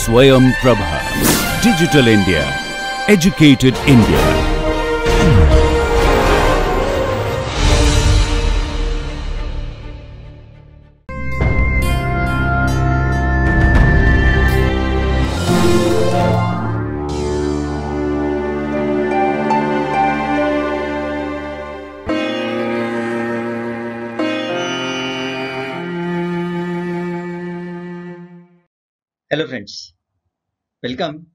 Swayam Prabha. Digital India. Educated India. Hello friends, welcome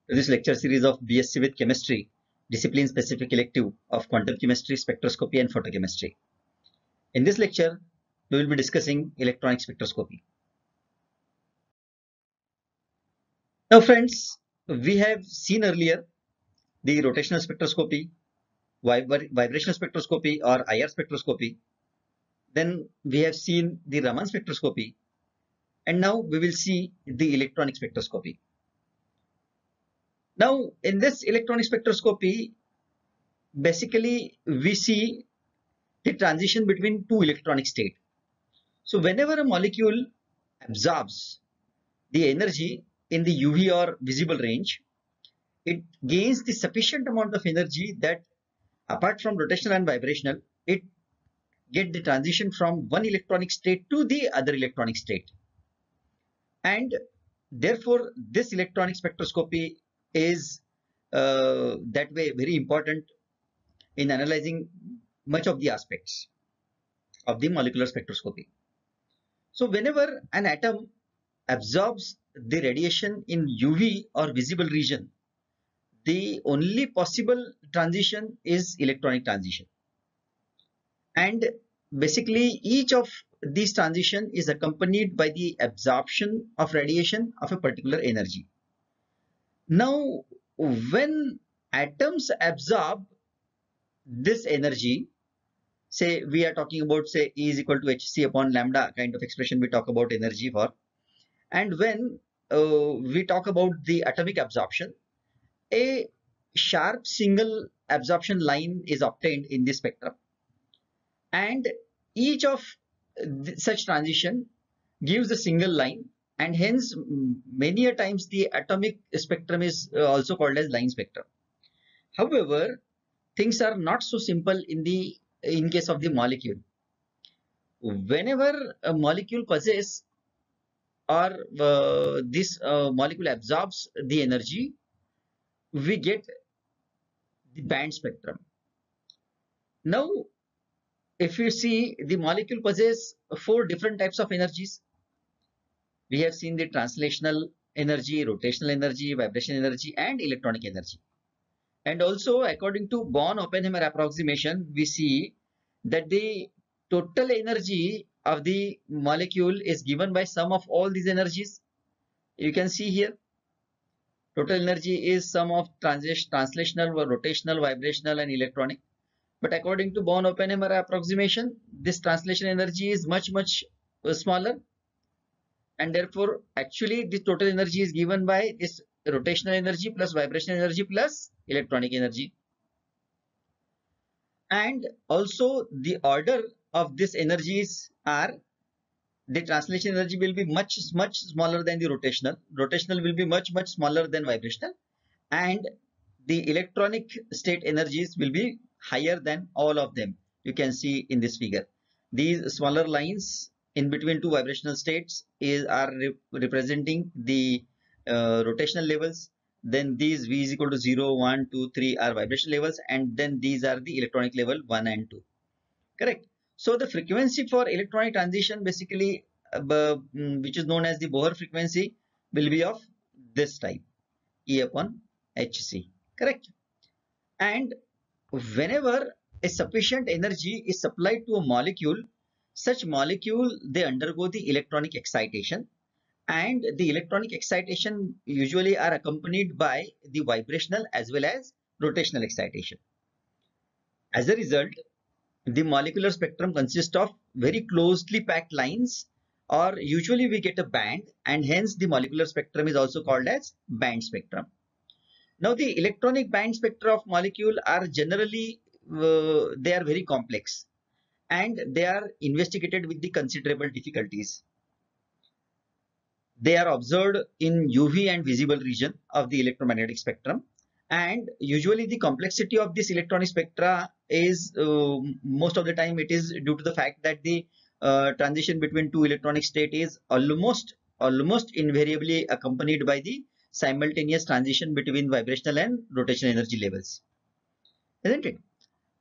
to this lecture series of BSc with Chemistry, discipline specific elective of quantum chemistry, spectroscopy and photochemistry. In this lecture, we will be discussing electronic spectroscopy. Now friends, we have seen earlier the rotational spectroscopy, vibrational spectroscopy or IR spectroscopy. Then we have seen the Raman spectroscopy, and now we will see the electronic spectroscopy. Now, in this electronic spectroscopy, basically we see the transition between two electronic states. So, whenever a molecule absorbs the energy in the UV or visible range, it gains the sufficient amount of energy that, apart from rotational and vibrational, it get the transition from one electronic state to the other electronic state. And therefore, this electronic spectroscopy is that way very important in analyzing much of the aspects of the molecular spectroscopy. So whenever an atom absorbs the radiation in UV or visible region, the only possible transition is electronic transition. And basically each of these transition is accompanied by the absorption of radiation of a particular energy. Now, when atoms absorb this energy, say we are talking about, say, E is equal to hc upon lambda kind of expression we talk about energy for, and when we talk about the atomic absorption, a sharp single absorption line is obtained in the spectrum, and each of such transition gives a single line, and hence many a times the atomic spectrum is also called as line spectrum. However, things are not so simple in case of the molecule. Whenever a molecule possesses or this molecule absorbs the energy, we get the band spectrum. Now, if you see, the molecule possesses four different types of energies. We have seen the translational energy, rotational energy, vibration energy, and electronic energy. And also, according to Born-Oppenheimer approximation, we see that the total energy of the molecule is given by sum of all these energies. You can see here, total energy is sum of translational, rotational, vibrational, and electronic. But according to Born-Oppenheimer approximation, this translation energy is much smaller, and therefore actually the total energy is given by this rotational energy plus vibrational energy plus electronic energy. And also the order of these energies are, the translation energy will be much smaller than the rotational will be much smaller than vibrational, and the electronic state energies will be higher than all of them. You can see in this figure, these smaller lines in between two vibrational states are representing the rotational levels. Then these V is equal to 0, 1, 2, 3 are vibration levels, and then these are the electronic level 1 and 2. Correct. So the frequency for electronic transition, basically which is known as the Bohr frequency, will be of this type, E upon hc. Correct. And whenever a sufficient energy is supplied to a molecule, such molecule, they undergo the electronic excitation, and the electronic excitation usually are accompanied by the vibrational as well as rotational excitation. As a result, the molecular spectrum consists of very closely packed lines, or usually we get a band, and hence the molecular spectrum is also called as band spectrum. Now, the electronic band spectra of molecule are generally they are very complex, and they are investigated with the considerable difficulties. They are observed in UV and visible region of the electromagnetic spectrum. And usually the complexity of this electronic spectra is most of the time it is due to the fact that the transition between two electronic state is almost invariably accompanied by the simultaneous transition between vibrational and rotational energy levels, isn't it?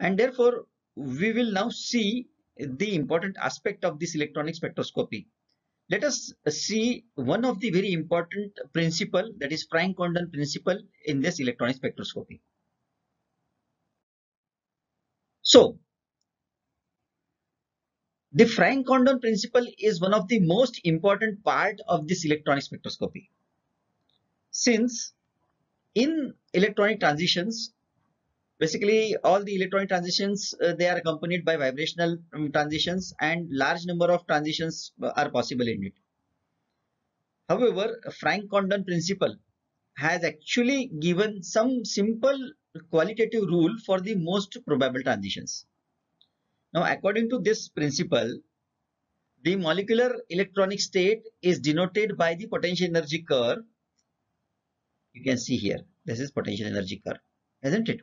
And therefore we will now see the important aspect of this electronic spectroscopy. Let us see one of the very important principle, that is Franck-Condon principle, in this electronic spectroscopy. So the Franck-Condon principle is one of the most important part of this electronic spectroscopy, since in electronic transitions, basically all the electronic transitions they are accompanied by vibrational transitions, and large number of transitions are possible in it. However, Franck-Condon principle has actually given some simple qualitative rule for the most probable transitions. Now, according to this principle, the molecular electronic state is denoted by the potential energy curve. You can see here, this is potential energy curve, isn't it?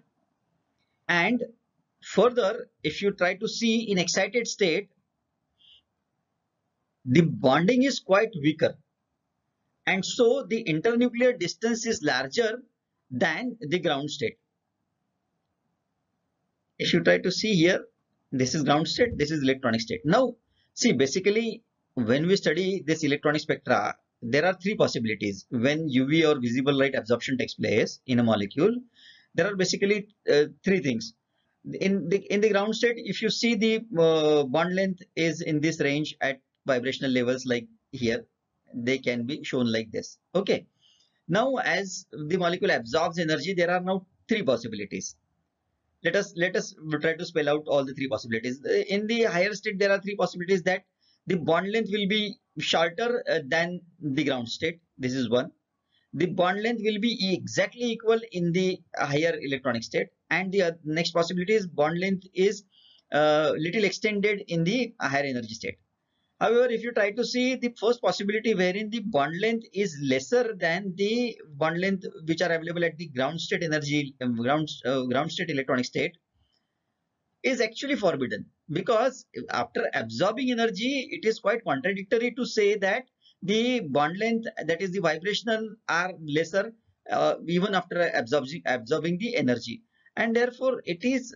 And further, if you try to see in excited state, the bonding is quite weaker, and so the internuclear distance is larger than the ground state. If you try to see here, this is ground state, this is electronic state. Now, see, basically, when we study this electronic spectra, there are three possibilities. When UV or visible light absorption takes place in a molecule, there are basically three things. In the ground state, if you see the bond length is in this range at vibrational levels like here, they can be shown like this. Okay. Now, as the molecule absorbs energy, there are now three possibilities. Let us try to spell out all the three possibilities. In the higher state, there are three possibilities that the bond length will be shorter than the ground state. This is one. The bond length will be exactly equal in the higher electronic state, and the next possibility is bond length is little extended in the higher energy state. However, if you try to see the first possibility, wherein the bond length is lesser than the bond length which are available at the ground state energy, ground state electronic state, is actually forbidden, because after absorbing energy, it is quite contradictory to say that the bond length, that is the vibrational, are lesser even after absorbing the energy. And therefore it is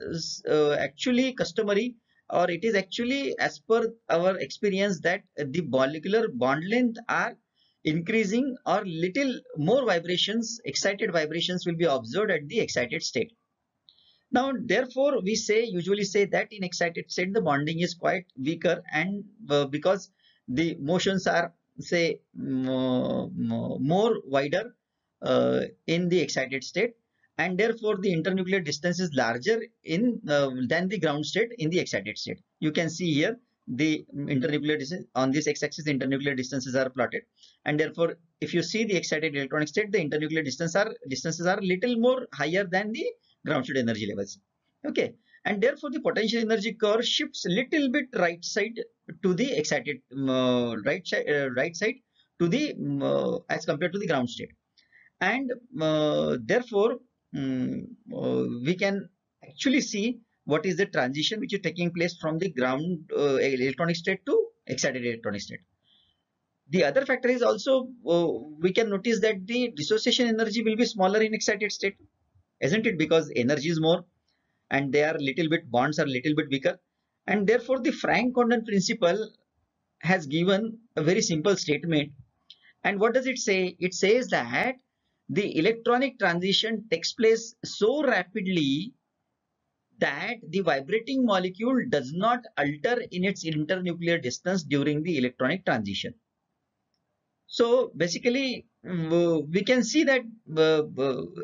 actually customary, or it is actually as per our experience, that the molecular bond length are increasing, or little more vibrations, excited vibrations, will be observed at the excited state. Now, therefore, we usually say that in excited state the bonding is quite weaker, and because the motions are, say, more wider in the excited state, and therefore the internuclear distance is larger in than the ground state in the excited state. You can see here the internuclear distance on this x-axis. The internuclear distances are plotted, and therefore if you see the excited electronic state, the internuclear distances are little more higher than the ground state energy levels. Okay, and therefore the potential energy curve shifts little bit right side to the excited right side to the as compared to the ground state. And therefore we can actually see what is the transition which is taking place from the ground electronic state to excited electronic state. The other factor is also we can notice that the dissociation energy will be smaller in excited state, isn't it? Because energy is more, and they are little bit, bonds are little bit weaker, and therefore the Franck-Condon principle has given a very simple statement. And what does it say? It says that the electronic transition takes place so rapidly that the vibrating molecule does not alter in its internuclear distance during the electronic transition. So basically we can see that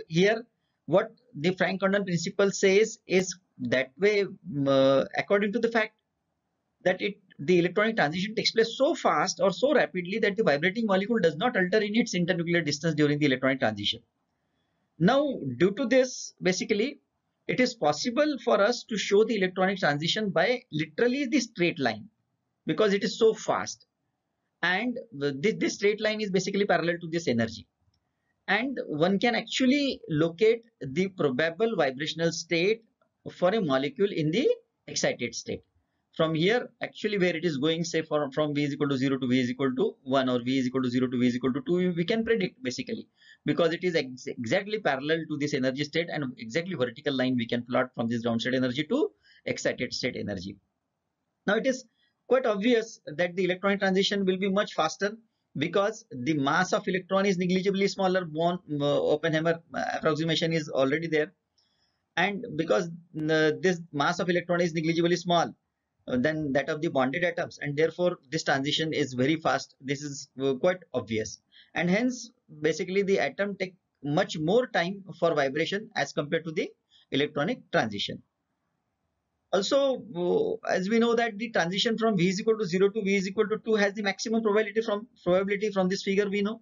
here what the Franck-Condon principle says is that way, according to the fact that the electronic transition takes place so fast or so rapidly that the vibrating molecule does not alter in its internuclear distance during the electronic transition. Now, due to this, basically, it is possible for us to show the electronic transition by literally the straight line, because it is so fast. and this straight line is basically parallel to this energy, and one can actually locate the probable vibrational state for a molecule in the excited state. From here, actually where it is going, say from V is equal to 0 to V is equal to 1, or V is equal to 0 to V is equal to 2, we can predict basically, because it is exactly parallel to this energy state, and exactly vertical line we can plot from this ground state energy to excited state energy. Now it is quite obvious that the electronic transition will be much faster, because the mass of electron is negligibly smaller. Oppenheimer approximation is already there, and because this mass of electron is negligibly small than that of the bonded atoms, and therefore this transition is very fast. This is quite obvious, and hence basically the atom take much more time for vibration as compared to the electronic transition. Also, as we know that the transition from V is equal to 0 to V is equal to 2 has the maximum probability from this figure we know,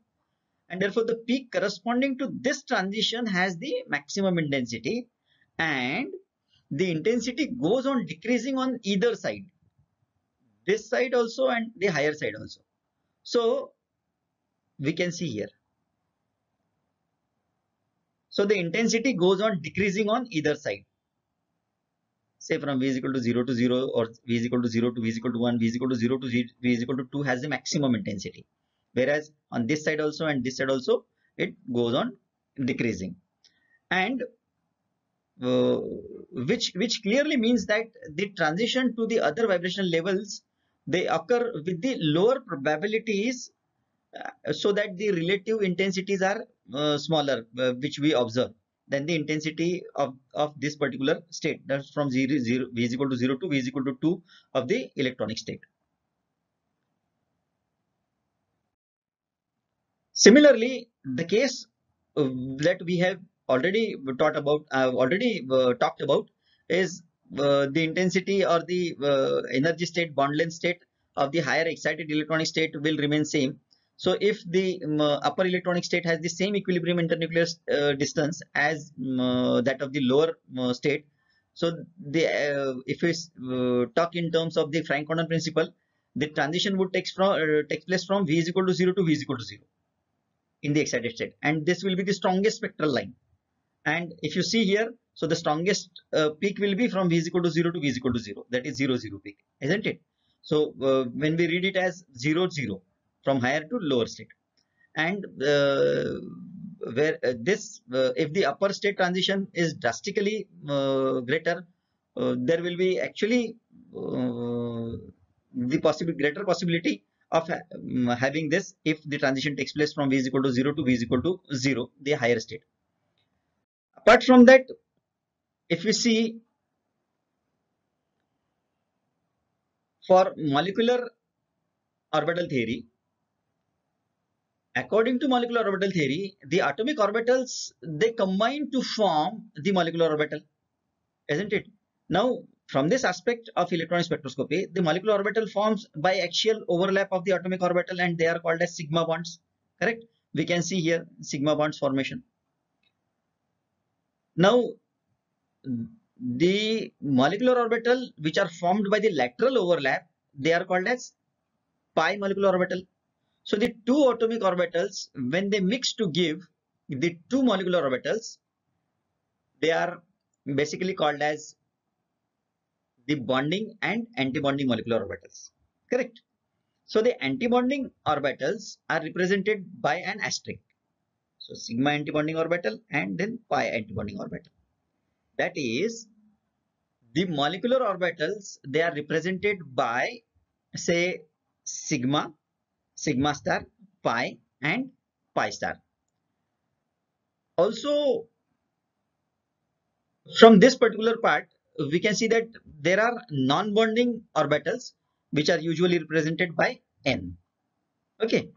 and therefore the peak corresponding to this transition has the maximum intensity, and the intensity goes on decreasing on either side, this side also and the higher side also. So we can see here, so the intensity goes on decreasing on either side, say from V is equal to 0 to 0, or V is equal to 0 to V is equal to 1, V is equal to 0 to V is equal to 2 has the maximum intensity, whereas on this side also and this side also it goes on decreasing, and which clearly means that the transition to the other vibrational levels, they occur with the lower probabilities, so that the relative intensities are smaller, which we observe, than the intensity of this particular state, that's from 0, V is equal to 0 to V is equal to 2 of the electronic state. Similarly, the case that we have already talked about is the intensity or the energy state, bond length state of the higher excited electronic state will remain same. So if the upper electronic state has the same equilibrium internuclear distance as that of the lower state, so the if we talk in terms of the Frank-Condon principle, the transition would takes place from V is equal to 0 to V is equal to 0 in the excited state, and this will be the strongest spectral line. And if you see here, so the strongest peak will be from V is equal to 0 to V is equal to 0, that is 0 0 peak, isn't it? So when we read it as 0 0 from higher to lower state, and where this if the upper state transition is drastically greater, there will be actually the greater possibility of having this if the transition takes place from V is equal to 0 to V is equal to 0, the higher state. Apart from that, if we see for molecular orbital theory, according to molecular orbital theory, the atomic orbitals, they combine to form the molecular orbital, isn't it? Now, from this aspect of electron spectroscopy, the molecular orbital forms biaxial overlap of the atomic orbital, and they are called as sigma bonds, correct? We can see here sigma bonds formation. Now, the molecular orbital which are formed by the lateral overlap, they are called as pi molecular orbital. So the two atomic orbitals, when they mix to give the two molecular orbitals, they are basically called as the bonding and antibonding molecular orbitals, correct? So the antibonding orbitals are represented by an asterisk. So sigma antibonding orbital and then pi antibonding orbital. That is, the molecular orbitals, they are represented by, say, sigma, sigma star, pi and pi star. Also, from this particular part, we can see that there are non-bonding orbitals which are usually represented by n. Okay.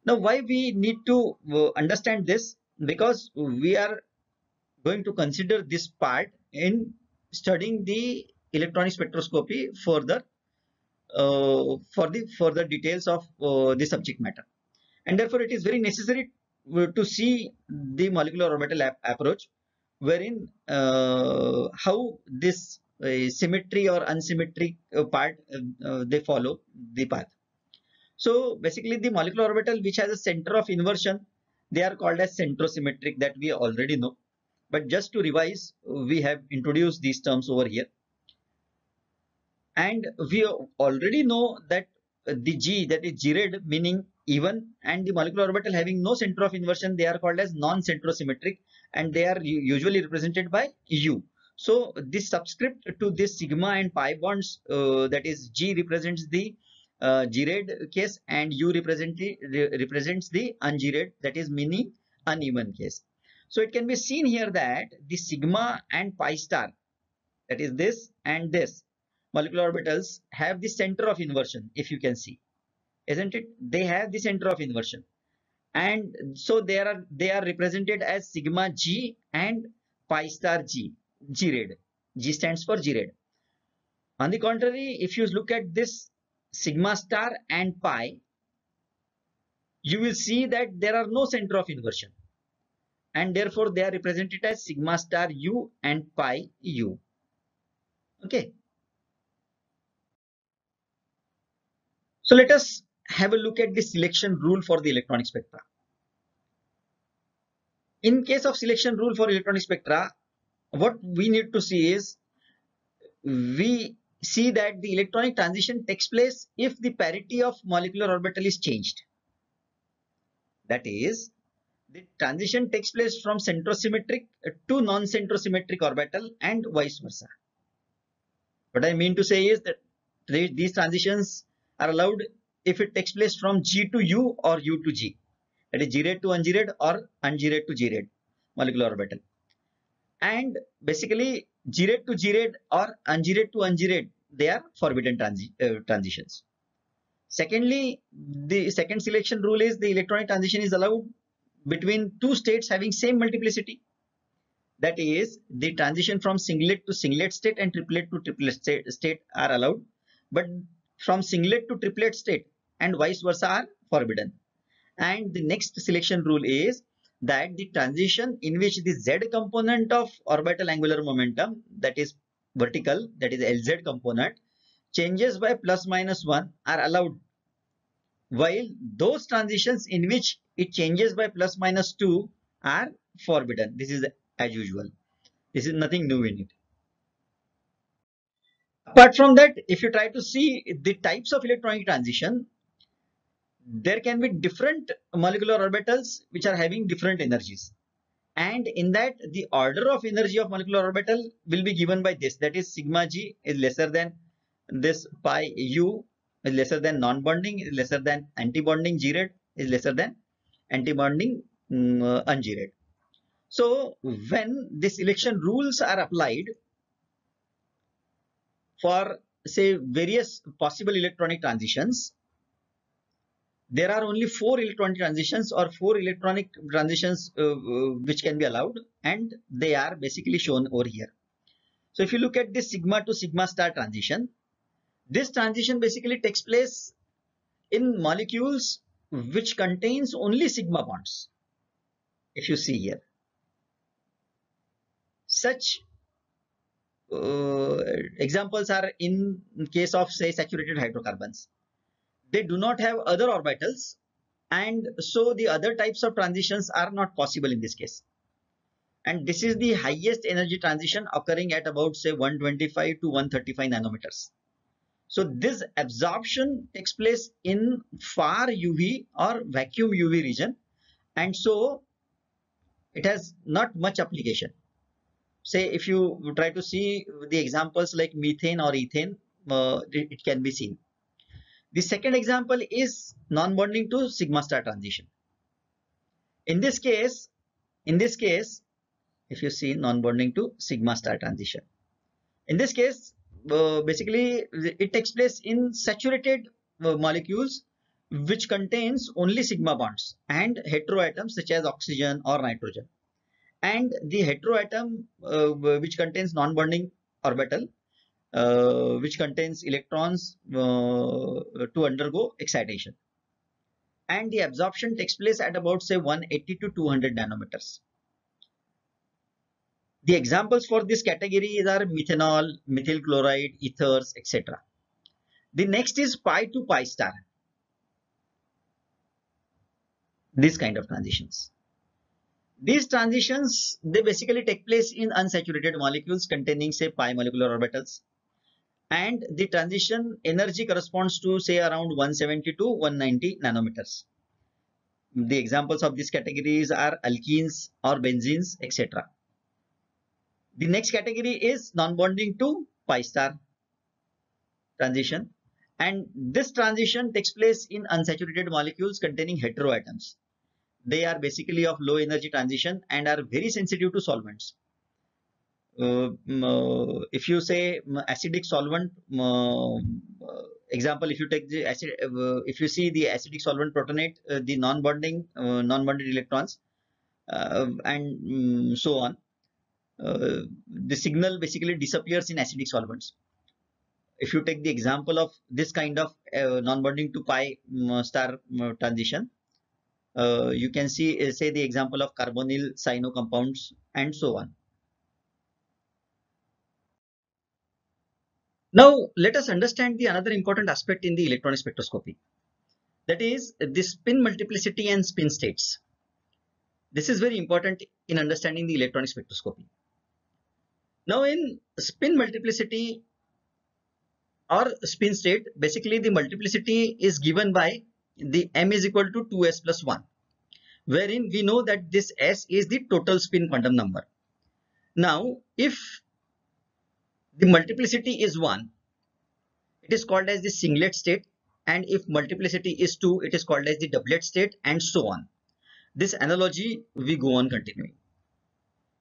Now, why we need to understand this? Because we are going to consider this part in studying the electronic spectroscopy further, for the further details of the subject matter, and therefore it is very necessary to see the molecular orbital approach, wherein how this symmetry or unsymmetry part they follow the path. So basically the molecular orbital which has a center of inversion, they are called as centrosymmetric, that we already know. But just to revise, we have introduced these terms over here. And we already know that the G, that is G-red, meaning even, and the molecular orbital having no center of inversion, they are called as non-centrosymmetric, and they are usually represented by U. So this subscript to this sigma and pi bonds, that is G represents the G-red case, and U represents the un-G-red, that is meaning uneven case. So it can be seen here that the sigma and pi star, that is this and this molecular orbitals, have the center of inversion, if you can see, isn't it? They have the center of inversion, and so they are represented as sigma G and pi star G, G-red. G stands for G-red. On the contrary, if you look at this sigma star and pi, you will see that there are no center of inversion, and therefore they are represented as sigma star U and pi U. Okay. So let us have a look at the selection rule for the electronic spectra. In case of selection rule for electronic spectra, what we need to see is, we see that the electronic transition takes place if the parity of molecular orbital is changed. That is, the transition takes place from centrosymmetric to non-centrosymmetric orbital and vice versa. What I mean to say is that these transitions are allowed if it takes place from G to U or U to G. That is G-red to un-G-red or un-G-red to G-red molecular orbital. And basically G-red to G-red or un-G-red to un-G-red, they are forbidden transitions. Secondly, the second selection rule is the electronic transition is allowed between two states having same multiplicity. That is, the transition from singlet to singlet state and triplet to triplet state are allowed, but from singlet to triplet state and vice versa are forbidden. And the next selection rule is that the transition in which the z component of orbital angular momentum, that is vertical, that is Lz component, changes by plus minus 1 are allowed, while those transitions in which it changes by plus minus 2 are forbidden. This is as usual. This is nothing new in it. Apart from that, if you try to see the types of electronic transition, there can be different molecular orbitals which are having different energies. And in that, the order of energy of molecular orbital will be given by this. That is, sigma G is lesser than this, pi U is lesser than non-bonding, is lesser than anti-bonding, G-red is lesser than anti-bonding un-G-red. So when the selection rules are applied for, say, various possible electronic transitions, there are only 4 electronic transitions or 4 electronic transitions which can be allowed, and they are basically shown over here. So if you look at this sigma to sigma star transition, this transition basically takes place in molecules which contains only sigma bonds. If you see here, such examples are in case of, say, saturated hydrocarbons. They do not have other orbitals, and so the other types of transitions are not possible in this case. And this is the highest energy transition occurring at about, say, 125 to 135 nanometers. So this absorption takes place in far UV or vacuum UV region, and so it has not much application. Say, if you try to see the examples like methane or ethane, it can be seen. The second example is non-bonding to sigma star transition. In this case, if you see non-bonding to sigma star transition, in this case, basically it takes place in saturated molecules which contains only sigma bonds and heteroatoms such as oxygen or nitrogen. And the heteroatom which contains non-bonding orbital which contains electrons to undergo excitation, and the absorption takes place at about, say, 180 to 200 nanometers. The examples for this category are methanol, methyl chloride, ethers, etc. The next is pi to pi star. These kind of transitions. These transitions, they basically take place in unsaturated molecules containing, say, pi molecular orbitals. And the transition energy corresponds to, say, around 170 to 190 nanometers. The examples of these categories are alkenes or benzenes, etc. The next category is non-bonding to pi star transition. And this transition takes place in unsaturated molecules containing heteroatoms. They are basically of low energy transition and are very sensitive to solvents. If you say acidic solvent, example, if you take the acid, if you see the acidic solvent protonate, the non-bonded electrons, and so on, the signal basically disappears in acidic solvents. If you take the example of this kind of non-bonding to pi star transition, you can see, say, the example of carbonyl cyano compounds and so on. Now, let us understand the another important aspect in the electronic spectroscopy. That is the spin multiplicity and spin states. This is very important in understanding the electronic spectroscopy. Now, in spin multiplicity or spin state, basically the multiplicity is given by the m is equal to 2s plus 1, wherein we know that this s is the total spin quantum number. Now, if the multiplicity is 1, it is called as the singlet state, and if multiplicity is 2, it is called as the doublet state, and so on. This analogy we go on continuing.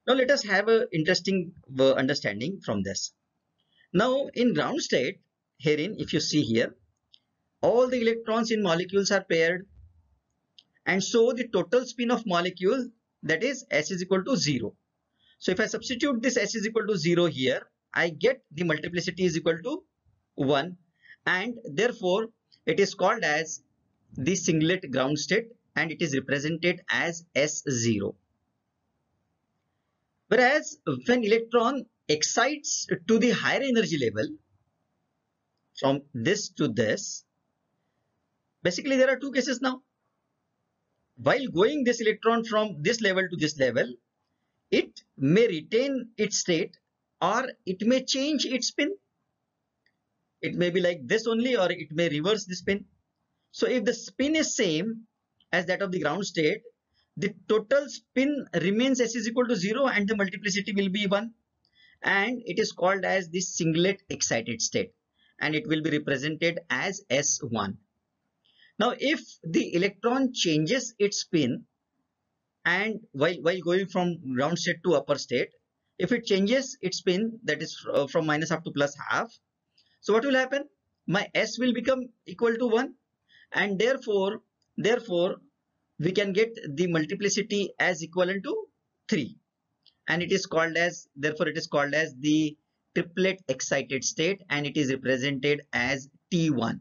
Now let us have an interesting understanding from this. Now in ground state, herein if you see here, all the electrons in molecules are paired, and so the total spin of molecule, that is s is equal to 0. So if I substitute this s is equal to 0 here, I get the multiplicity is equal to 1, and therefore it is called as the singlet ground state, and it is represented as S0. Whereas when electron excites to the higher energy level, from this to this, basically there are two cases now. While going this electron from this level to this level, it may retain its state or it may change its spin. It may be like this only, or it may reverse the spin. So if the spin is same as that of the ground state, the total spin remains s is equal to 0 and the multiplicity will be 1, and it is called as the singlet excited state, and it will be represented as S1. Now if the electron changes its spin, and while going from ground state to upper state, if it changes its spin, that is from minus half to plus half, so what will happen? My s will become equal to 1, and therefore we can get the multiplicity as equivalent to 3, and it is called as, therefore it is called as the triplet excited state, and it is represented as T1.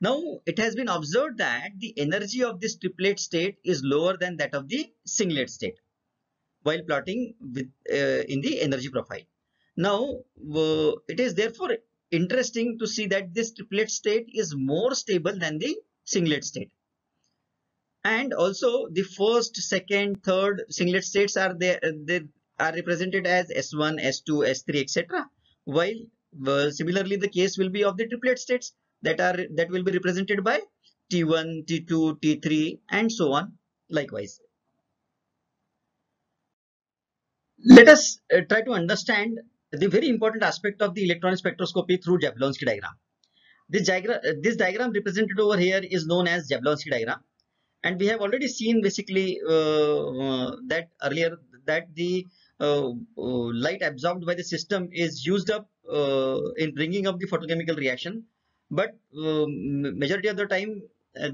Now it has been observed that the energy of this triplet state is lower than that of the singlet state while plotting with in the energy profile. Now it is therefore interesting to see that this triplet state is more stable than the singlet state, and also the first, second, third singlet states are there, they are represented as S1, S2, S3, etc. While similarly the case will be of the triplet states that will be represented by T1, T2, T3, and so on likewise. Let us try to understand the very important aspect of the electron spectroscopy through Jablonski diagram. This diagram represented over here is known as Jablonski diagram, and we have already seen basically that earlier that the light absorbed by the system is used up in bringing up the photochemical reaction, but majority of the time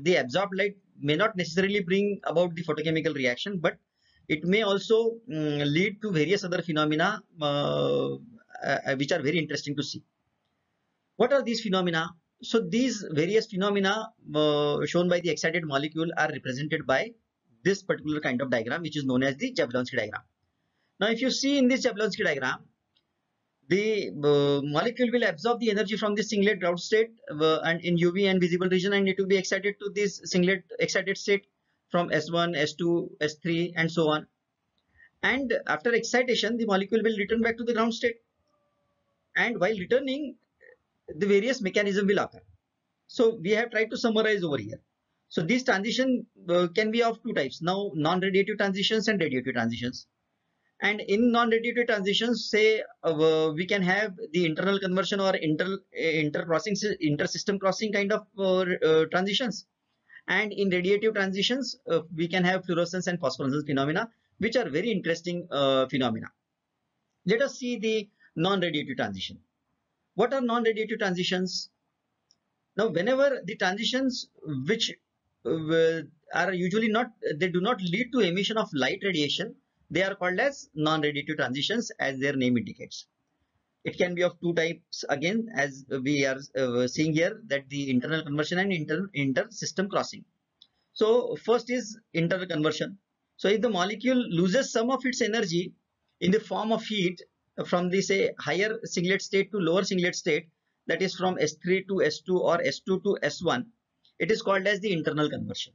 the absorbed light may not necessarily bring about the photochemical reaction, but it may also lead to various other phenomena which are very interesting to see. What are these phenomena? So these various phenomena shown by the excited molecule are represented by this particular kind of diagram, which is known as the Jablonski diagram. Now if you see in this Jablonski diagram, the molecule will absorb the energy from the singlet ground state and in UV and visible region, and it will be excited to this singlet excited state. from S1, S2, S3 and so on. And after excitation, the molecule will return back to the ground state. And while returning, the various mechanism will occur. So we have tried to summarize over here. So these transition can be of two types. Now, non-radiative transitions and radiative transitions. And in non-radiative transitions, say we can have the internal conversion or inter-system crossing kind of transitions. And in radiative transitions, we can have fluorescence and phosphorescence phenomena, which are very interesting phenomena. Let us see the non-radiative transition. What are non-radiative transitions? Now, whenever the transitions which are usually not, they do not lead to emission of light radiation, they are called as non-radiative transitions, as their name indicates. It can be of two types again, as we are seeing here, that the internal conversion and inter-system crossing. So first is internal conversion. So if the molecule loses some of its energy in the form of heat from the, say, higher singlet state to lower singlet state, that is from S3 to S2 or S2 to S1, it is called as the internal conversion.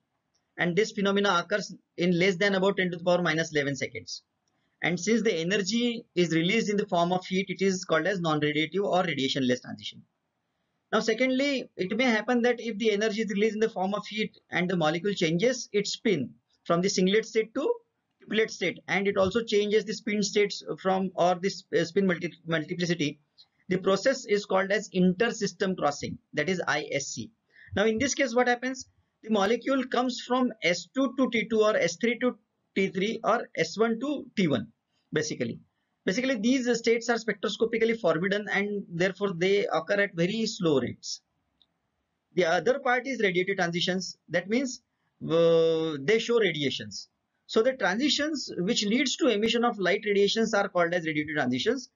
And this phenomena occurs in less than about 10 to the power minus 11 seconds. And since the energy is released in the form of heat, it is called as non-radiative or radiationless transition. Now, secondly, it may happen that if the energy is released in the form of heat and the molecule changes its spin from the singlet state to triplet state, and it also changes the spin states from, or this spin multiplicity, the process is called as inter-system crossing, that is ISC. Now, in this case, what happens? The molecule comes from S2 to T2 or S3 to T3 or S1 to T1, basically. Basically, these states are spectroscopically forbidden and therefore they occur at very slow rates. The other part is radiative transitions. That means they show radiations. So the transitions which leads to emission of light radiations are called as radiative transitions,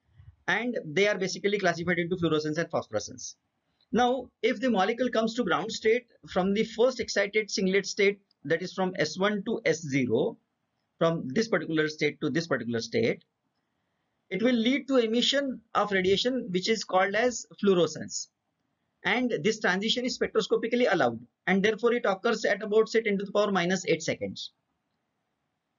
and they are basically classified into fluorescence and phosphorescence. Now, if the molecule comes to ground state from the first excited singlet state, that is from S1 to S0, from this particular state to this particular state, it will lead to emission of radiation which is called as fluorescence. And this transition is spectroscopically allowed, and therefore it occurs at about, say, 10 to the power minus 8 seconds.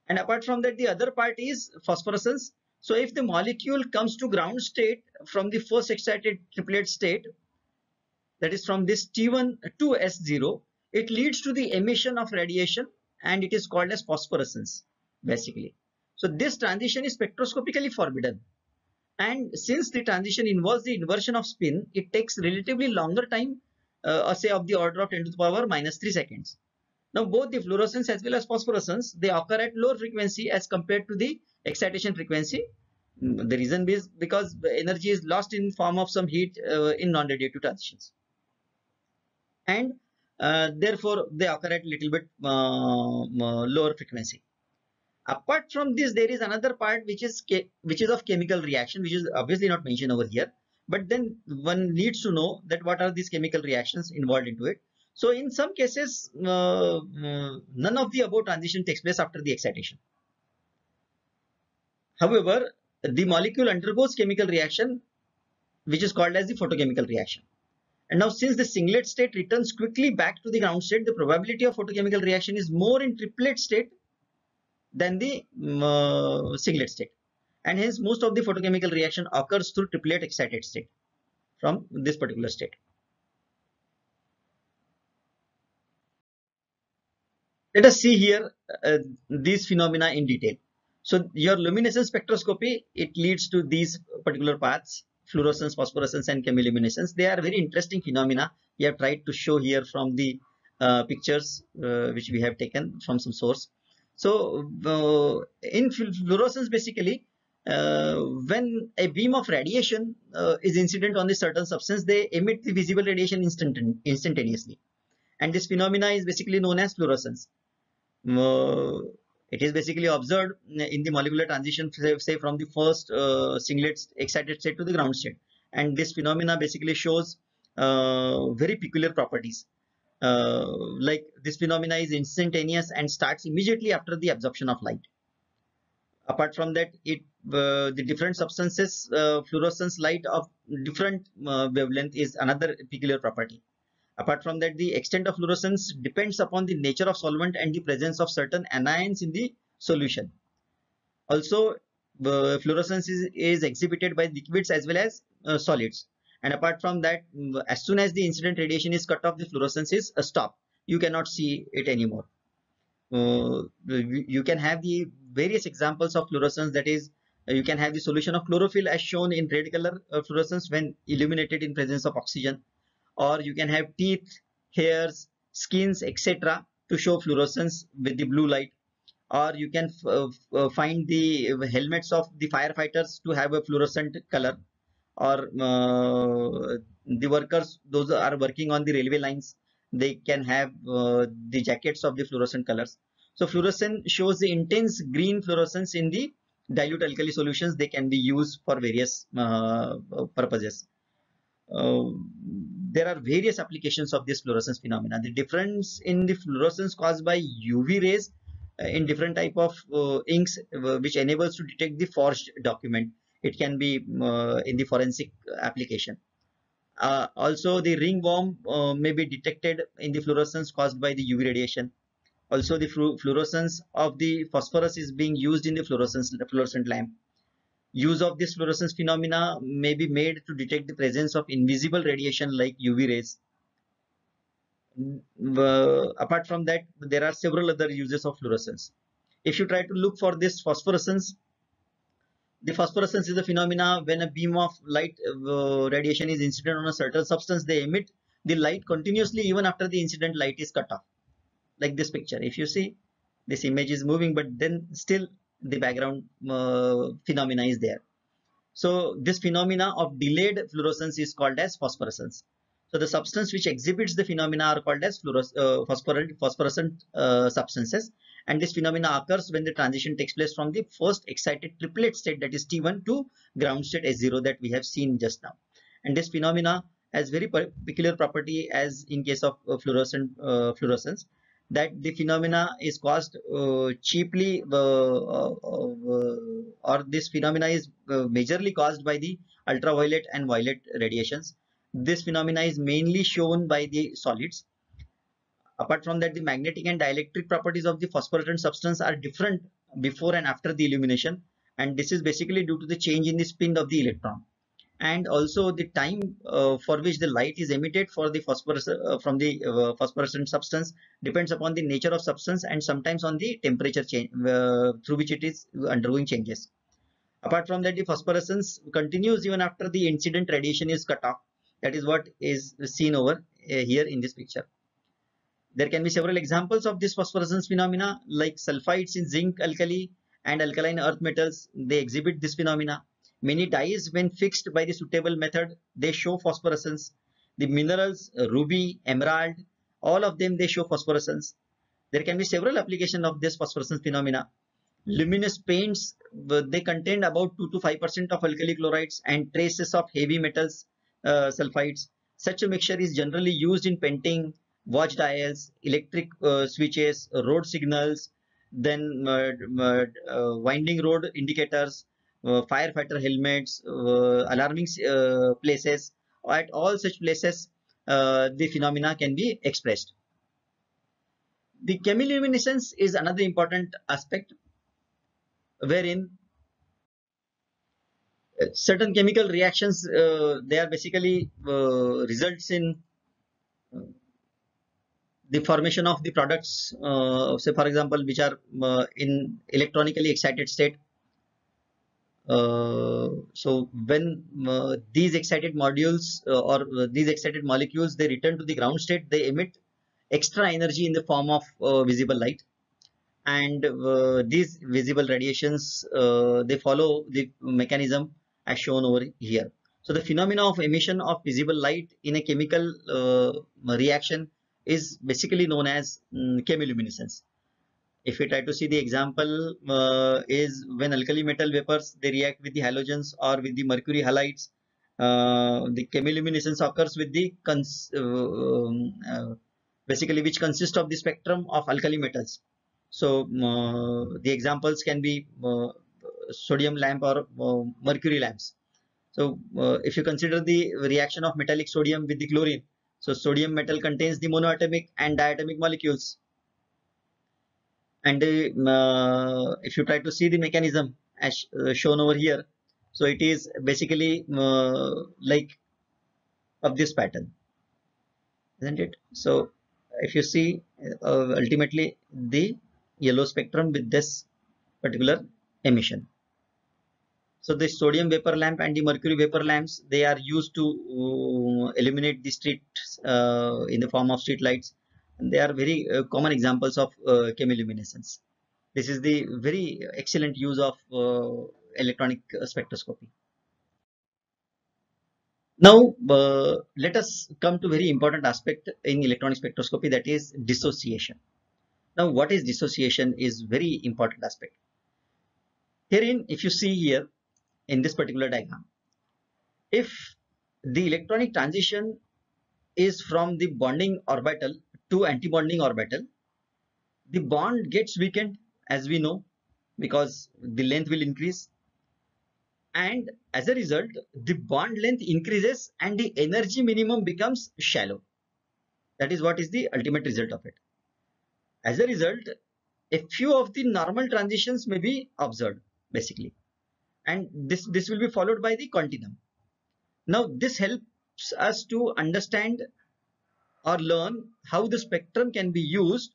And apart from that, the other part is phosphorescence. So if the molecule comes to ground state from the first excited triplet state, that is from this T1 to S0, it leads to the emission of radiation, and it is called as phosphorescence, basically. So this transition is spectroscopically forbidden. And since the transition involves the inversion of spin, it takes relatively longer time, say of the order of 10 to the power minus 3 seconds. Now, both the fluorescence as well as phosphorescence, they occur at lower frequency as compared to the excitation frequency. The reason is because the energy is lost in form of some heat in non-radiative transitions. And therefore, they occur at a little bit lower frequency. Apart from this, there is another part which is of chemical reaction, which is obviously not mentioned over here. But then one needs to know that what are these chemical reactions involved into it. So in some cases, none of the above transition takes place after the excitation. However, the molecule undergoes chemical reaction, which is called as the photochemical reaction. And now, since the singlet state returns quickly back to the ground state, the probability of photochemical reaction is more in triplet state than the singlet state. And hence, most of the photochemical reaction occurs through triplet excited state from this particular state. Let us see here these phenomena in detail. So your luminescence spectroscopy, it leads to these particular paths: fluorescence, phosphorescence, and chemiluminescence. They are very interesting phenomena. We have tried to show here from the pictures which we have taken from some source. So in fluorescence, basically, when a beam of radiation is incident on a certain substance, they emit the visible radiation instantaneously. And this phenomena is basically known as fluorescence. It is basically observed in the molecular transition, say from the first singlet excited state to the ground state. And this phenomena basically shows very peculiar properties. Like this phenomena is instantaneous and starts immediately after the absorption of light. Apart from that, the different substances, fluorescence light of different wavelength is another peculiar property. Apart from that, the extent of fluorescence depends upon the nature of solvent and the presence of certain anions in the solution. Also, fluorescence is exhibited by liquids as well as solids. And apart from that, as soon as the incident radiation is cut off, the fluorescence is stopped. You cannot see it anymore. You can have the various examples of fluorescence, that is, you can have the solution of chlorophyll as shown in red color fluorescence when illuminated in presence of oxygen, or you can have teeth, hairs, skins, etc. to show fluorescence with the blue light, or you can find the helmets of the firefighters to have a fluorescent color, or the workers, those are working on the railway lines, they can have the jackets of the fluorescent colors. So fluorescence shows the intense green fluorescence in the dilute alkali solutions. They can be used for various purposes. There are various applications of this fluorescence phenomena. The difference in the fluorescence caused by UV rays in different type of inks which enables to detect the forged document. It can be in the forensic application. Also, the ringworm may be detected in the fluorescence caused by the UV radiation. Also, the fluorescence of the phosphorus is being used in the fluorescent lamp. Use of this fluorescence phenomena may be made to detect the presence of invisible radiation like UV rays. Apart from that, there are several other uses of fluorescence. If you try to look for this phosphorescence, the phosphorescence is a phenomena when a beam of light radiation is incident on a certain substance. They emit the light continuously even after the incident light is cut off. Like this picture, if you see, this image is moving, but then still the background phenomena is there. So this phenomena of delayed fluorescence is called as phosphorescence. So the substance which exhibits the phenomena are called as phosphorescent substances, and this phenomena occurs when the transition takes place from the first excited triplet state, that is T1, to ground state S0 that we have seen just now. And this phenomena has very peculiar property as in case of fluorescence, that the phenomena is caused cheaply or this phenomena is majorly caused by the ultraviolet and violet radiations. This phenomena is mainly shown by the solids. Apart from that, the magnetic and dielectric properties of the phosphorescent substance are different before and after the illumination, and this is basically due to the change in the spin of the electron. And also the time for which the light is emitted for the phosphorescent substance depends upon the nature of substance and sometimes on the temperature change through which it is undergoing changes. Apart from that, the phosphorescence continues even after the incident radiation is cut off. That is what is seen over here in this picture. There can be several examples of this phosphorescence phenomena, like sulfides in zinc alkali and alkaline earth metals. They exhibit this phenomena. Many dyes, when fixed by the suitable method, they show phosphorescence. The minerals, ruby, emerald, all of them, they show phosphorescence. There can be several applications of this phosphorescence phenomena. Luminous paints, they contain about 2 to 5% of alkali chlorides and traces of heavy metals, sulfides. Such a mixture is generally used in painting, watch dials, electric switches, road signals, then winding road indicators, firefighter helmets, alarming places. At all such places, the phenomena can be expressed. The chemiluminescence is another important aspect, wherein certain chemical reactions, they are basically results in the formation of the products, say for example, which are in electronically excited state. So when these excited modules or these excited molecules, they return to the ground state, they emit extra energy in the form of visible light, and these visible radiations, they follow the mechanism as shown over here. So the phenomena of emission of visible light in a chemical reaction is basically known as chemiluminescence. If we try to see the example, is when alkali metal vapors, they react with the halogens or with the mercury halides, the chemiluminescence occurs with the basically which consists of the spectrum of alkali metals. So the examples can be sodium lamp or mercury lamps. So if you consider the reaction of metallic sodium with the chlorine, So sodium metal contains the monoatomic and diatomic molecules. And if you try to see the mechanism as shown over here, so it is basically like of this pattern, isn't it? So if you see ultimately the yellow spectrum with this particular emission. So the sodium vapor lamp and the mercury vapor lamps, they are used to illuminate the streets in the form of street lights. And they are very common examples of chemiluminescence. This is the very excellent use of electronic spectroscopy. Now, let us come to very important aspect in electronic spectroscopy, that is dissociation. Now, what is dissociation is very important aspect. Herein, if you see here in this particular diagram, if the electronic transition is from the bonding orbital to anti-bonding orbital, the bond gets weakened, as we know, because the length will increase, and as a result the bond length increases and the energy minimum becomes shallow. That is what is the ultimate result of it. As a result, a few of the normal transitions may be observed basically, and this will be followed by the continuum. Now this helps us to understand or learn how the spectrum can be used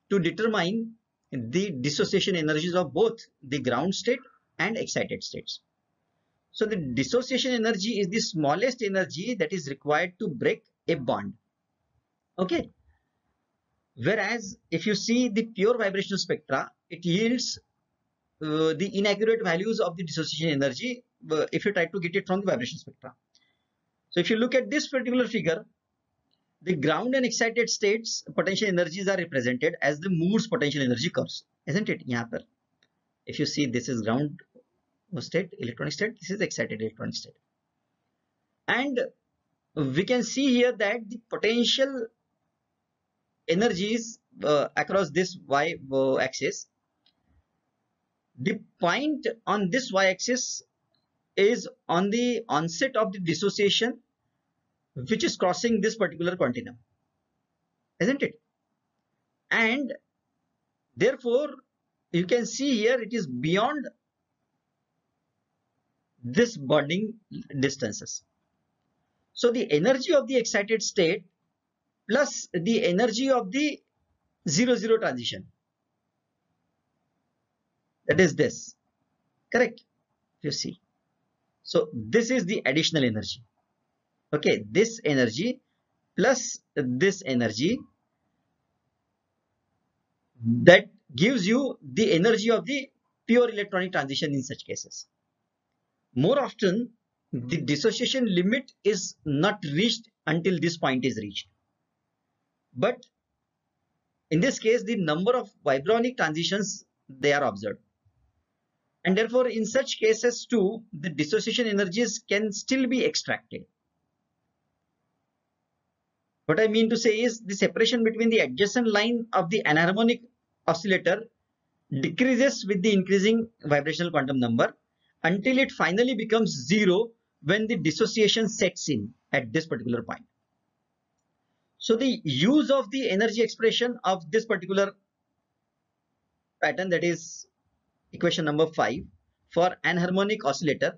to determine the dissociation energies of both the ground state and excited states. So the dissociation energy is the smallest energy that is required to break a bond. Okay. Whereas if you see the pure vibrational spectra, it yields the inaccurate values of the dissociation energy if you try to get it from the vibration spectra. So if you look at this particular figure, the ground and excited states potential energies are represented as the Moore's potential energy curves, isn't it? Yahan par, if you see, this is ground state, electronic state, this is excited electronic state. And we can see here that the potential energies across this y axis, the point on this y axis is on the onset of the dissociation, which is crossing this particular continuum, isn't it? And therefore you can see here it is beyond this bonding distances. So the energy of the excited state plus the energy of the 0-0 transition, that is this, correct? You see, so this is the additional energy. Okay, this energy plus this energy, that gives you the energy of the pure electronic transition in such cases. More often the dissociation limit is not reached until this point is reached, but in this case the number of vibronic transitions they are observed, and therefore in such cases too the dissociation energies can still be extracted. What I mean to say is the separation between the adjacent line of the anharmonic oscillator decreases with the increasing vibrational quantum number until it finally becomes zero when the dissociation sets in at this particular point. So the use of the energy expression of this particular pattern, that is equation number 5 for anharmonic oscillator,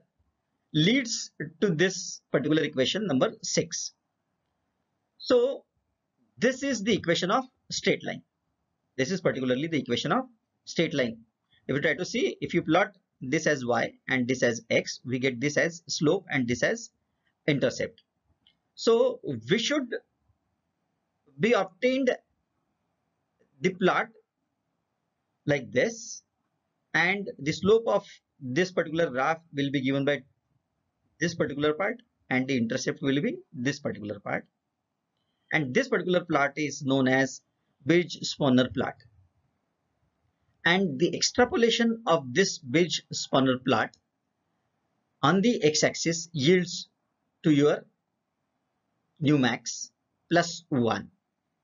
leads to this particular equation number 6. So this is the equation of straight line. This is particularly the equation of straight line. If you try to see, if you plot this as y and this as x, we get this as slope and this as intercept. So we should be obtained the plot like this, and the slope of this particular graph will be given by this particular part and the intercept will be this particular part, and this particular plot is known as Birch-Sponner plot. And the extrapolation of this Birch-Sponner plot on the x-axis yields to your nu max plus 1,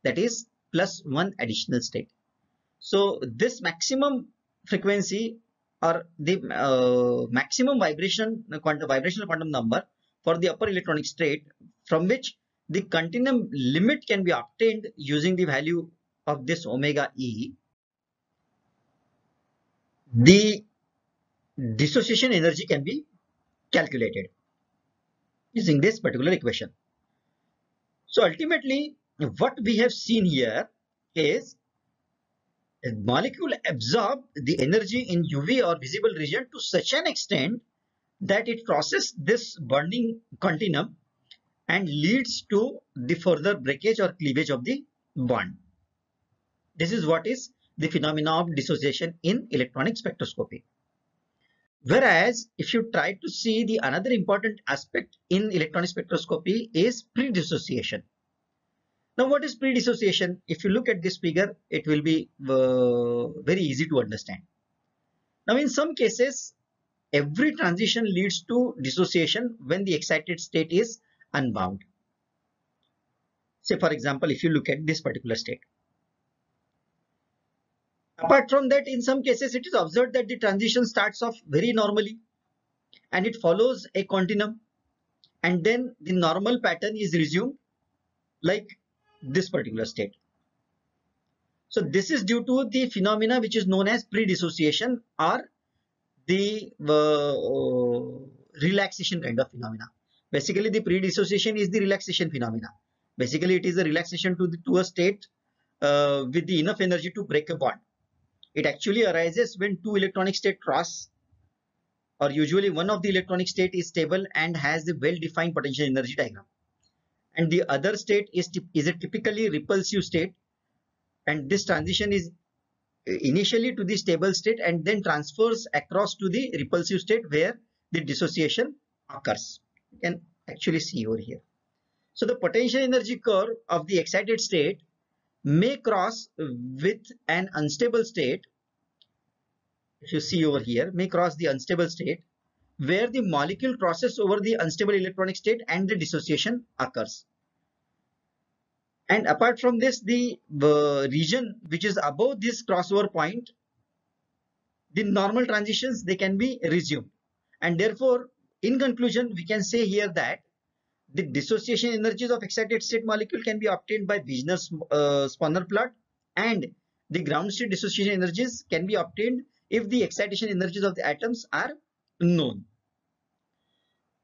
that is plus 1 additional state. So this maximum frequency or the maximum vibrational quantum number for the upper electronic state, from which the continuum limit can be obtained using the value of this omega E, the dissociation energy can be calculated using this particular equation. So ultimately, what we have seen here is a molecule absorb the energy in UV or visible region to such an extent that it crosses this bonding continuum and leads to the further breakage or cleavage of the bond. This is what is the phenomena of dissociation in electronic spectroscopy. Whereas if you try to see the another important aspect in electronic spectroscopy is pre-dissociation. Now what is pre-dissociation? If you look at this figure, it will be very easy to understand. Now in some cases, every transition leads to dissociation when the excited state is unbound. Say for example, if you look at this particular state. Apart from that, in some cases it is observed that the transition starts off very normally and it follows a continuum, and then the normal pattern is resumed like this particular state. So this is due to the phenomena which is known as pre-dissociation or the relaxation kind of phenomena. Basically the pre-dissociation is the relaxation phenomena. Basically it is a relaxation to a state with the enough energy to break a bond. It actually arises when two electronic states cross, or usually one of the electronic state is stable and has the well-defined potential energy diagram, and the other state is a typically repulsive state, and this transition is initially to the stable state and then transfers across to the repulsive state where the dissociation occurs. You can actually see over here. So the potential energy curve of the excited state may cross with an unstable state. If you see over here, may cross the unstable state where the molecule crosses over the unstable electronic state and the dissociation occurs. And apart from this, the region which is above this crossover point, the normal transitions, they can be resumed. And therefore, in conclusion, we can say here that the dissociation energies of excited state molecule can be obtained by Wigner-Spooner plot, and the ground state dissociation energies can be obtained if the excitation energies of the atoms are known.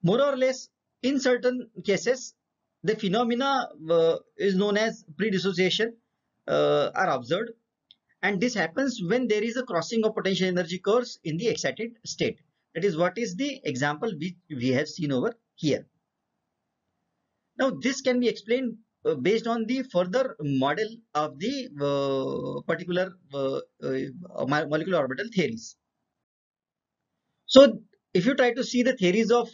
More or less, in certain cases, the phenomena is known as pre-dissociation are observed, and this happens when there is a crossing of potential energy curves in the excited state. That is what is the example which we have seen over here. Now this can be explained based on the further model of the particular molecular orbital theories. So if you try to see the theories of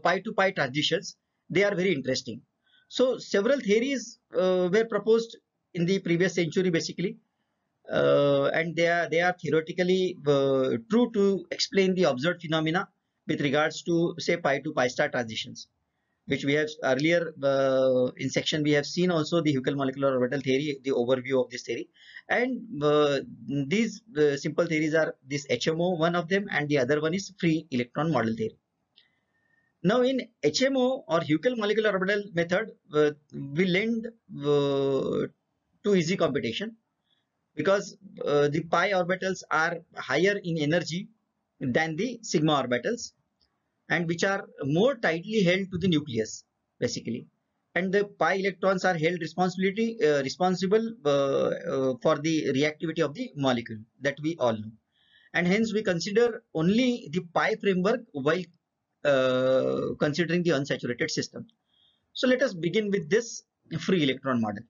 pi to pi transitions, they are very interesting. So several theories were proposed in the previous century basically, and they are theoretically true to explain the observed phenomena with regards to say pi to pi star transitions, which we have earlier in section we have seen also the Huckel molecular orbital theory, the overview of this theory, and these simple theories are this HMO, one of them, and the other one is free electron model theory. Now in HMO or Huckel molecular orbital method, we lend to easy computation because the pi orbitals are higher in energy than the sigma orbitals, and which are more tightly held to the nucleus basically, and the pi electrons are held responsible for the reactivity of the molecule that we all know, and hence we consider only the pi framework while considering the unsaturated system. So let us begin with this free electron model.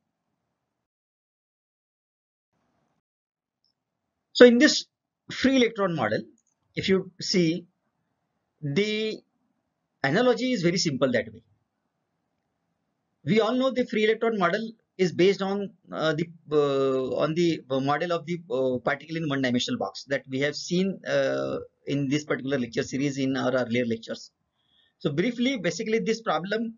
So in this free electron model, if you see, the analogy is very simple that way. We all know the free electron model is based on the model of the particle in one-dimensional box that we have seen in this particular lecture series in our earlier lectures. So briefly, basically this problem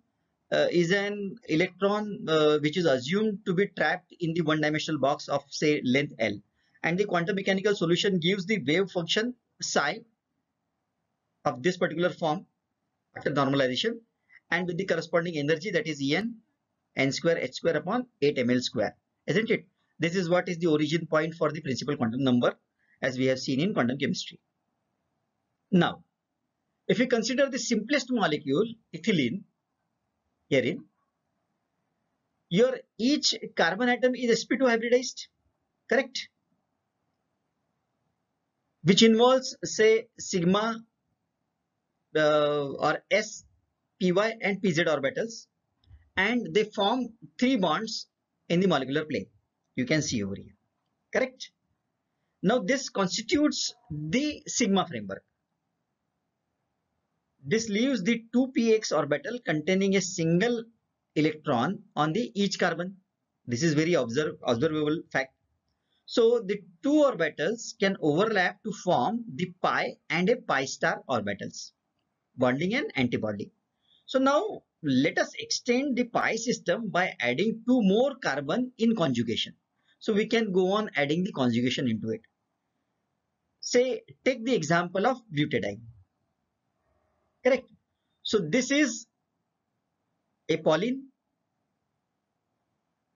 is an electron which is assumed to be trapped in the one-dimensional box of say length L, and the quantum mechanical solution gives the wave function psi of this particular form after normalization and with the corresponding energy that is En n square h square upon 8 ml square, isn't it? This is what is the origin point for the principal quantum number, as we have seen in quantum chemistry. Now, if we consider the simplest molecule, ethylene, herein, your each carbon atom is sp2 hybridized, correct? Which involves, say, sigma or s, py and pz orbitals, and they form 3 bonds in the molecular plane. You can see over here, correct? Now this constitutes the sigma framework. This leaves the 2px orbital containing a single electron on the each carbon. This is very observable fact. So the 2 orbitals can overlap to form the pi and a pi star orbitals, bonding and anti-bonding. So now let us extend the pi system by adding 2 more carbon in conjugation. So we can go on adding the conjugation into it. Say, take the example of butadiene. Correct. So this is a polyene.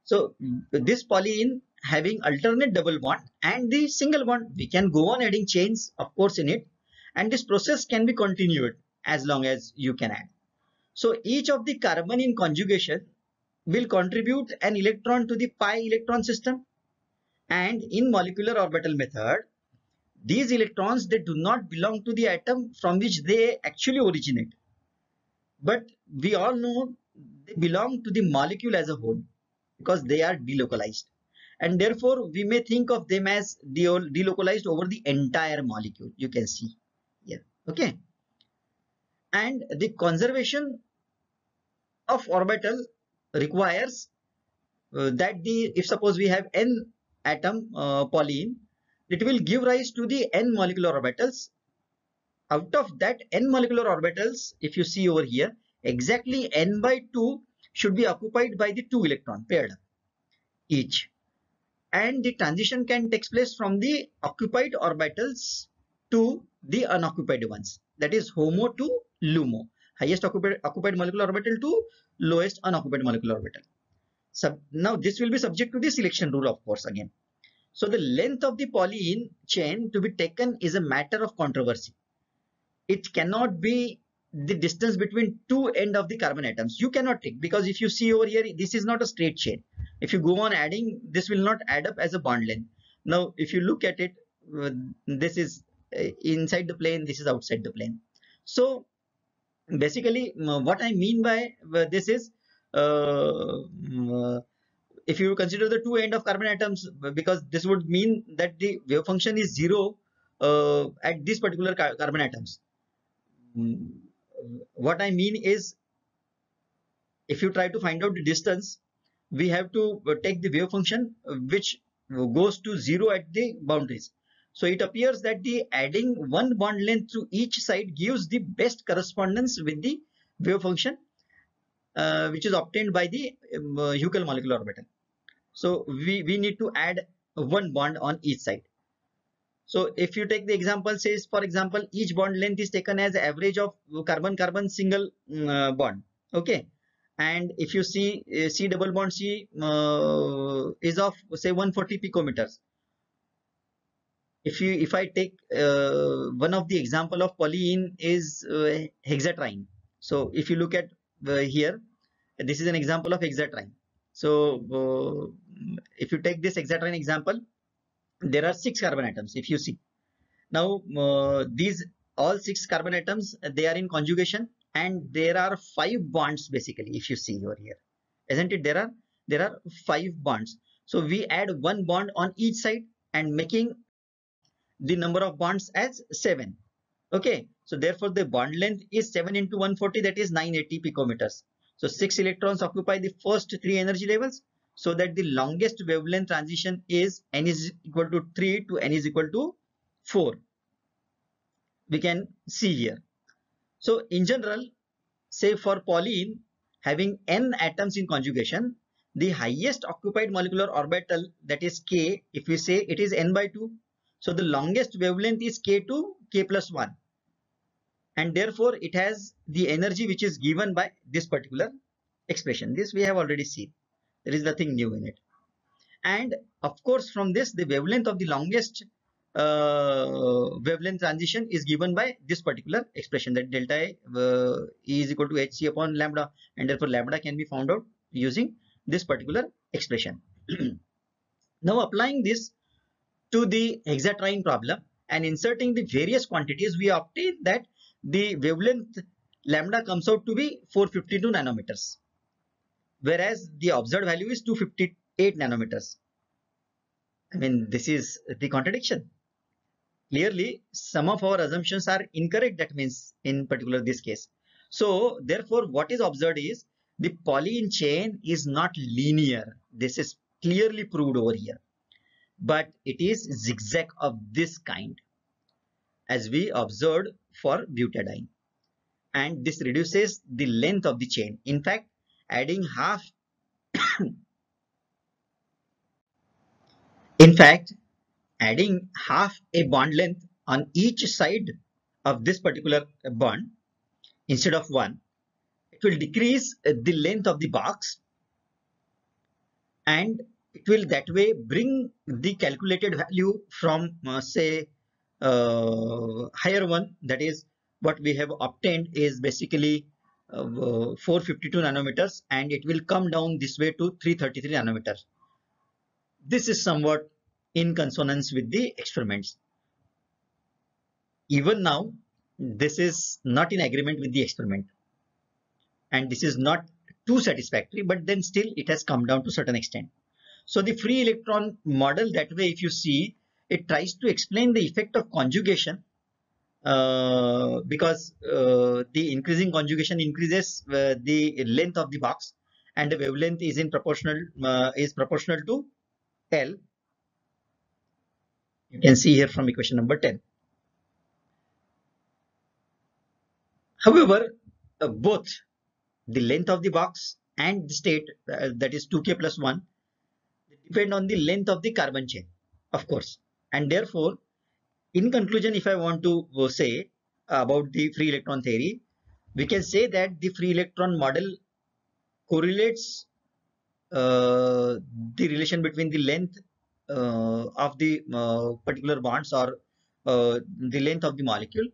So this polyene having alternate double bond and the single bond, we can go on adding chains, of course, in it, and this process can be continued as long as you can add. So each of the carbon in conjugation will contribute an electron to the pi electron system, and in molecular orbital method, these electrons, they do not belong to the atom from which they actually originate, but we all know they belong to the molecule as a whole because they are delocalized, and therefore we may think of them as delocalized over the entire molecule. You can see here, okay? And the conservation of orbital requires that if suppose we have n atom polyene, it will give rise to the n molecular orbitals. Out of that n molecular orbitals, if you see over here, exactly n by 2 should be occupied by the 2 electron paired up each, and the transition can take place from the occupied orbitals to the unoccupied ones, that is HOMO to LUMO, highest occupied molecular orbital to lowest unoccupied molecular orbital. Now this will be subject to the selection rule, of course, again. So the length of the polyene chain to be taken is a matter of controversy. It cannot be the distance between 2 ends of the carbon atoms. You cannot take, because if you see over here, this is not a straight chain. If you go on adding, this will not add up as a bond length. Now if you look at it, this is inside the plane, this is outside the plane. So basically what I mean by this is, if you consider the 2 ends of carbon atoms, because this would mean that the wave function is 0 at this particular carbon atoms. What I mean is, if you try to find out the distance, we have to take the wave function which goes to 0 at the boundaries. So it appears that the adding 1 bond length to each side gives the best correspondence with the wave function which is obtained by the Huckel molecular orbital. So we need to add 1 bond on each side. So if you take the example, says for example, each bond length is taken as average of carbon-carbon single bond, okay? And if you see C double bond C is of say 140 picometers. If I take one of the example of polyene is hexatriene. So if you look at here, this is an example of hexatriene. So if you take this hexatriene example, there are 6 carbon atoms. If you see now, these all 6 carbon atoms, they are in conjugation, and there are 5 bonds basically. If you see over here, isn't it? There are 5 bonds. So we add 1 bond on each side and making the number of bonds as 7. Okay, so therefore the bond length is 7 into 140, that is 980 picometers. So 6 electrons occupy the first 3 energy levels, so that the longest wavelength transition is n is equal to 3 to n is equal to 4. We can see here. So in general, say for polyene having n atoms in conjugation, the highest occupied molecular orbital, that is k, if we say it is n by 2, so the longest wavelength is k2 k plus 1, and therefore it has the energy which is given by this particular expression. This we have already seen. There is nothing new in it. And of course, from this, the wavelength of the longest wavelength transition is given by this particular expression, that delta A E is equal to hc upon lambda, and therefore lambda can be found out using this particular expression. Now applying this to the hexatrine problem and inserting the various quantities, we obtain that the wavelength lambda comes out to be 452 nanometers, whereas the observed value is 258 nanometers. I mean, this is the contradiction. Clearly, some of our assumptions are incorrect. That means in particular this case. So therefore, what is observed is the polyene chain is not linear. This is clearly proved over here, but it is zigzag of this kind, as we observed for butadiene, and this reduces the length of the chain. In fact, adding half adding half a bond length on each side of this particular bond instead of one, it will decrease the length of the box, and it will that way bring the calculated value from say higher one, that is what we have obtained is basically 452 nanometers, and it will come down this way to 333 nanometers. This is somewhat in consonance with the experiments. Even now, this is not in agreement with the experiment, and this is not too satisfactory, but then still it has come down to a certain extent. So the free electron model, that way if you see, it tries to explain the effect of conjugation, because the increasing conjugation increases the length of the box, and the wavelength is proportional to L. You can see here from equation number 10. However, both the length of the box and the state, that is 2k plus 1, depend on the length of the carbon chain, of course. And therefore, in conclusion, if I want to say about the free electron theory, we can say that the free electron model correlates the relation between the length of the particular bonds, or the length of the molecule,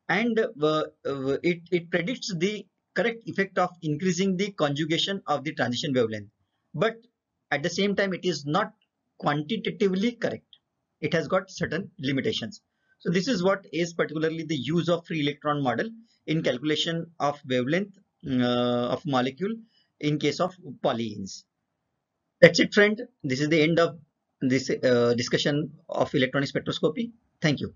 and it predicts the correct effect of increasing the conjugation of the transition wavelength. But at the same time, it is not quantitatively correct. It has got certain limitations. So this is what is particularly the use of free electron model in calculation of wavelength of molecule in case of polyenes. That's it, friend. This is the end of this discussion of electronic spectroscopy. Thank you.